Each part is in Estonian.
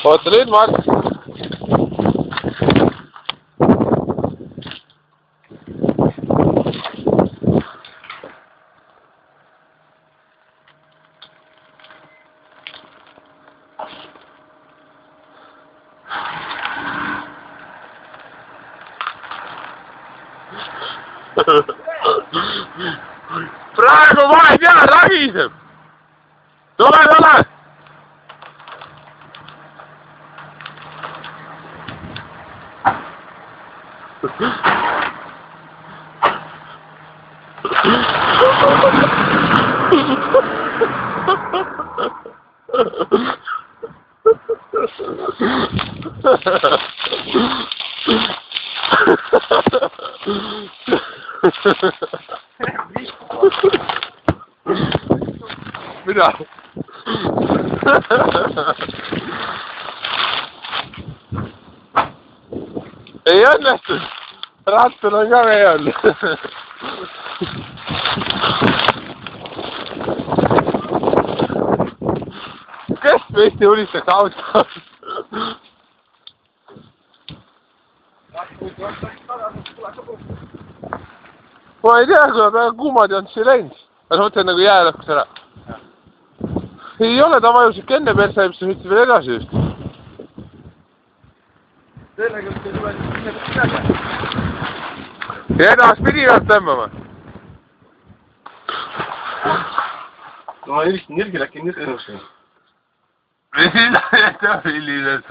Oota nüüd, Mart. Praegu ma ei tea, ragiseb. Tule. Mida? Ei õnnestu. Rattul on ka vee all. Kes meist unistaks autos? Ma ei tea, kui nad väga kuumad ei olnud siia läinud. Aga sa mõtled nagu jää lõhkus ära. Ei ole, ta vajusid enne perse, mis sa sõitsid veel edasi just. Sellega ei tule sinna midagi. Ja edaspidi peab tõmbama. No ma helistan Jürgile, äkki Jürgi nõustan. Mida millised?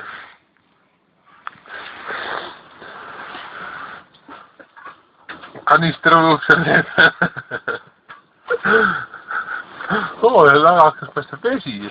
Kanister uluksel teeb. Oo, ja taga hakkas päästa vesi.